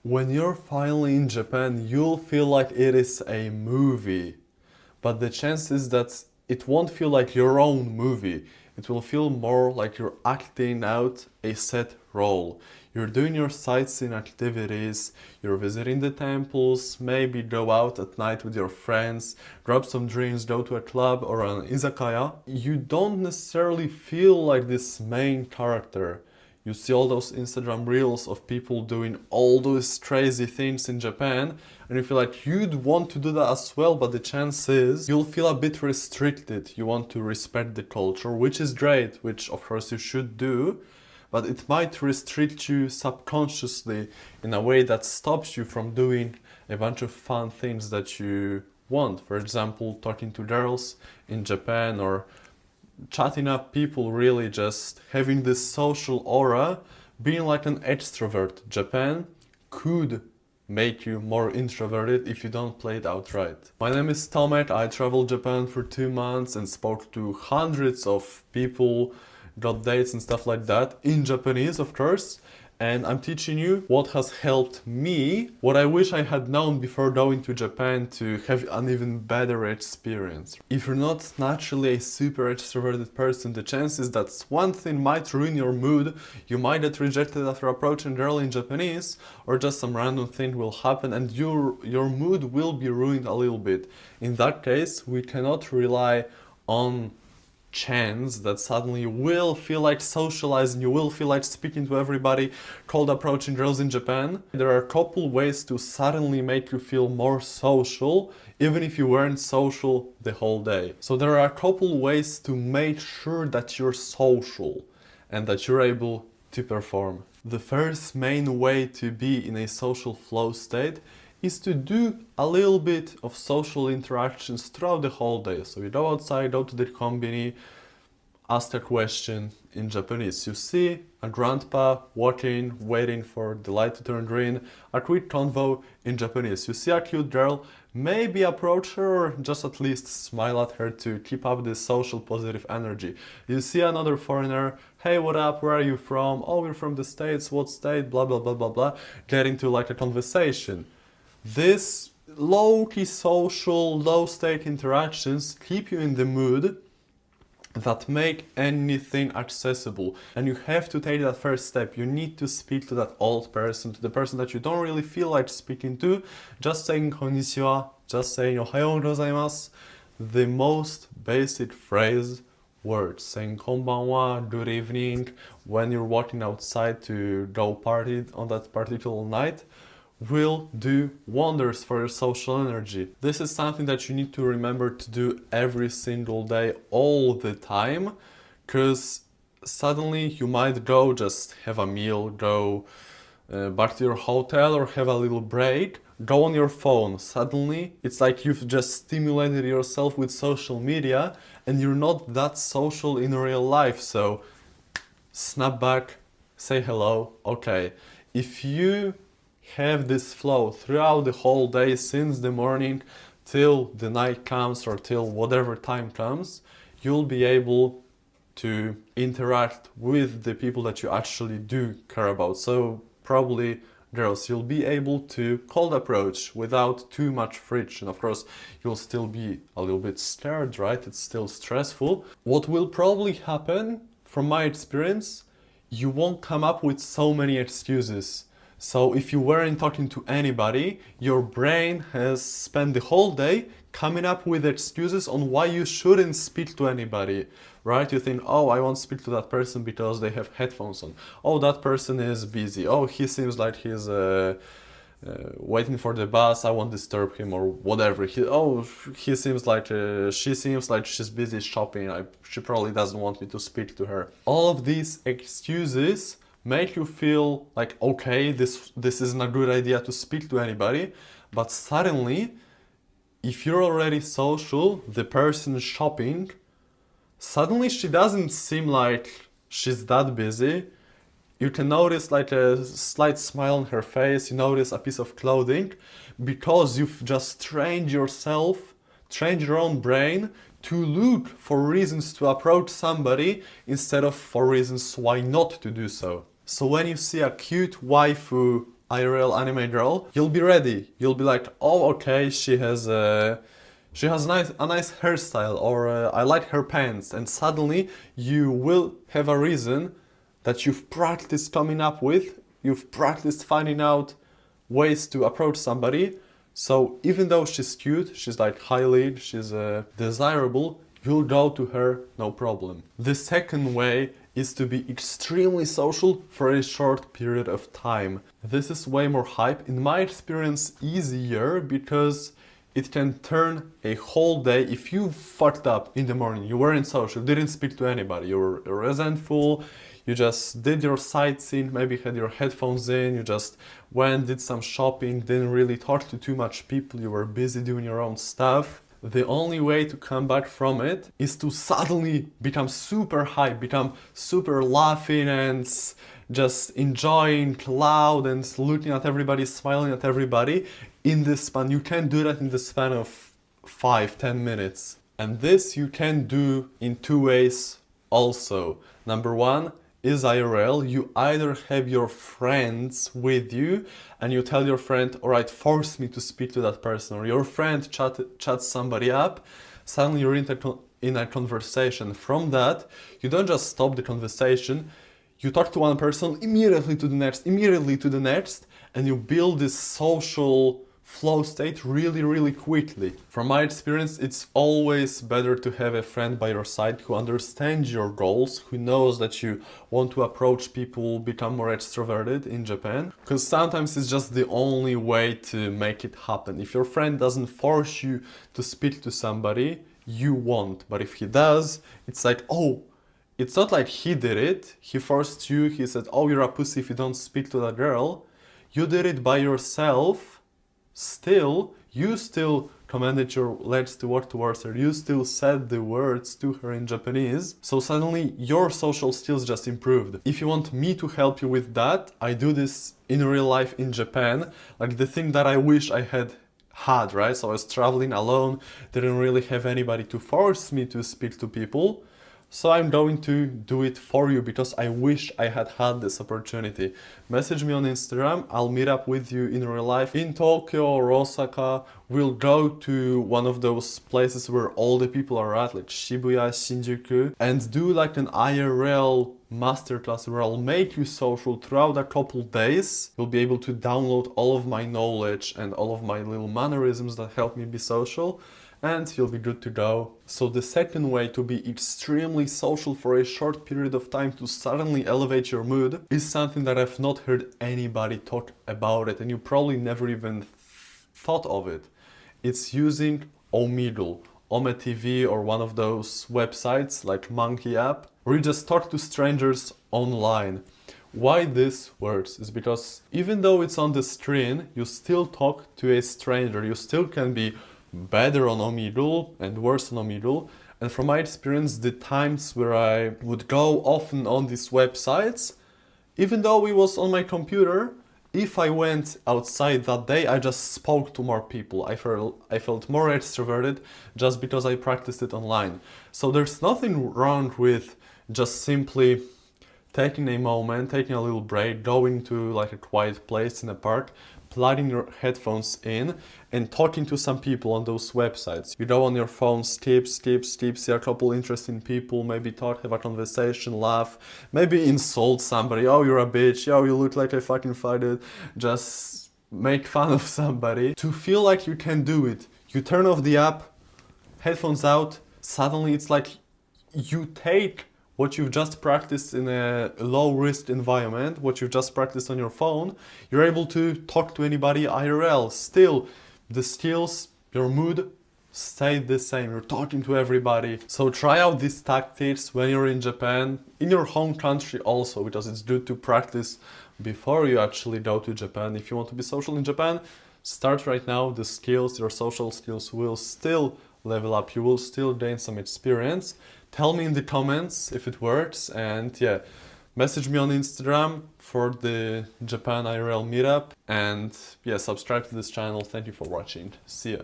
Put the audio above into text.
When you're finally in Japan, you'll feel like it is a movie. But the chance is that it won't feel like your own movie. It will feel more like you're acting out a set role. You're doing your sightseeing activities, you're visiting the temples, maybe go out at night with your friends, grab some drinks, go to a club or an izakaya. You don't necessarily feel like this main character. You see all those Instagram reels of people doing all those crazy things in Japan, and you feel like you'd want to do that as well, but the chance is you'll feel a bit restricted. You want to respect the culture, which is great, which of course you should do, but it might restrict you subconsciously in a way that stops you from doing a bunch of fun things that you want. For example, talking to girls in Japan or chatting up people, really just having this social aura, being like an extrovert. Japan could make you more introverted if you don't play it outright. My name is Tomek, I traveled Japan for 2 months and spoke to hundreds of people, got dates and stuff like that, in Japanese of course. And I'm teaching you what has helped me, what I wish I had known before going to Japan to have an even better experience. If you're not naturally a super extroverted person, the chances that one thing might ruin your mood, you might get rejected after approaching a girl in Japanese, or just some random thing will happen and your mood will be ruined a little bit. In that case, we cannot rely on chance that suddenly you will feel like socializing, you will feel like speaking to everybody, cold approaching girls in Japan. There are a couple ways to suddenly make you feel more social, even if you weren't social the whole day. So there are a couple ways to make sure that you're social and that you're able to perform. The first main way to be in a social flow state is to do a little bit of social interactions throughout the whole day. So you go outside, go to the combini, ask a question in Japanese. You see a grandpa walking, waiting for the light to turn green, a quick convo in Japanese. You see a cute girl, maybe approach her or just at least smile at her to keep up this social positive energy. You see another foreigner, hey, what up, where are you from? Oh, we're from the States, what state, blah, blah, blah, blah, blah. Get into like a conversation. This low-key social, low-stake interactions keep you in the mood that make anything accessible. And you have to take that first step. You need to speak to that old person, to the person that you don't really feel like speaking to. Just saying konnichiwa, just saying ohayou gozaimasu, the most basic phrase, words. Saying konbanwa, good evening, when you're walking outside to go party on that particular night, will do wonders for your social energy. This is something that you need to remember to do every single day, all the time, because suddenly you might go just have a meal, go back to your hotel or have a little break, go on your phone. Suddenly it's like you've just stimulated yourself with social media and you're not that social in real life. So snap back, say hello. Okay, if you have this flow throughout the whole day, since the morning till the night comes or till whatever time comes, you'll be able to interact with the people that you actually do care about. So probably girls, you'll be able to cold approach without too much friction. Of course, you'll still be a little bit scared, right? It's still stressful. What will probably happen, from my experience, you won't come up with so many excuses. So if you weren't talking to anybody, your brain has spent the whole day coming up with excuses on why you shouldn't speak to anybody, right? You think, oh, I won't speak to that person because they have headphones on. Oh, that person is busy. Oh, he seems like he's waiting for the bus. I won't disturb him or whatever. He seems like, she seems like she's busy shopping. She probably doesn't want me to speak to her. All of these excuses make you feel like, okay, this isn't a good idea to speak to anybody. But suddenly, if you're already social, the person shopping, suddenly she doesn't seem like she's that busy. You can notice like a slight smile on her face, you notice a piece of clothing, because you've just trained yourself, trained your own brain to look for reasons to approach somebody instead of for reasons why not to do so. So when you see a cute waifu IRL anime girl, you'll be ready. You'll be like, oh, okay, she has a nice hairstyle, or I like her pants, and suddenly you will have a reason that you've practiced coming up with, you've practiced finding out ways to approach somebody. So even though she's cute, she's like highly, she's desirable, you'll go to her no problem. The second way is to be extremely social for a short period of time. This is way more hype, in my experience easier, because it can turn a whole day. If you fucked up in the morning, you weren't social, didn't speak to anybody, you were resentful, you just did your sightseeing, maybe had your headphones in, you just went, did some shopping, didn't really talk to too much people, you were busy doing your own stuff. The only way to come back from it is to suddenly become super hype, become super laughing and just enjoying loud and looking at everybody, smiling at everybody in this span. You can do that in the span of 5-10 minutes. And this you can do in two ways also. Number one is IRL. You either have your friends with you and you tell your friend, all right, force me to speak to that person, or your friend chats somebody up, suddenly you're in a conversation. From that, you don't just stop the conversation, you talk to one person, immediately to the next, and you build this social flow state really quickly. From my experience, it's always better to have a friend by your side who understands your goals, who knows that you want to approach people, become more extroverted in Japan, because sometimes it's just the only way to make it happen. If your friend doesn't force you to speak to somebody, you won't. But if he does, it's like, oh, it's not like he did it, he forced you, he said, oh, you're a pussy if you don't speak to that girl. You did it by yourself. Still, you still commanded your legs to walk towards her, you still said the words to her in Japanese, so suddenly your social skills just improved. If you want me to help you with that, I do this in real life in Japan, like the thing that I wish I had, right? So I was traveling alone, didn't really have anybody to force me to speak to people. So I'm going to do it for you because I wish I had this opportunity. Message me on Instagram, I'll meet up with you in real life in Tokyo or Osaka. We'll go to one of those places where all the people are at, like Shibuya, Shinjuku, and do like an IRL masterclass where I'll make you social throughout a couple days. You'll be able to download all of my knowledge and all of my little mannerisms that help me be social, and you'll be good to go. So the second way to be extremely social for a short period of time to suddenly elevate your mood is something that I've not heard anybody talk about it, and you probably never even thought of it. It's using Omegle, Ome or one of those websites like Monkey app, where you just talk to strangers online. Why this works is because even though it's on the screen, you still talk to a stranger. You still can be better on Omegle and worse on Omegle. And from my experience, the times where I would go often on these websites, even though it was on my computer, if I went outside that day, I just spoke to more people. I felt more extroverted just because I practiced it online. So there's nothing wrong with just simply taking a moment, taking a little break, going to like a quiet place in a park, plugging your headphones in and talking to some people on those websites. You go on your phone, skip, see a couple interesting people, maybe talk, have a conversation, laugh, maybe insult somebody. Oh, you're a bitch. Yo, you look like I fucking farted. Just make fun of somebody. To feel like you can do it, you turn off the app, headphones out, suddenly it's like you take what you've just practiced in a low-risk environment, what you've just practiced on your phone, you're able to talk to anybody IRL. Still, the skills, your mood stayed the same. You're talking to everybody. So try out these tactics when you're in Japan, in your home country also, because it's good to practice before you actually go to Japan. If you want to be social in Japan, start right now. The skills, your social skills will still level up. You will still gain some experience. Tell me in the comments if it works, and yeah, message me on Instagram for the Japan IRL meetup, and yeah, subscribe to this channel. Thank you for watching. See ya.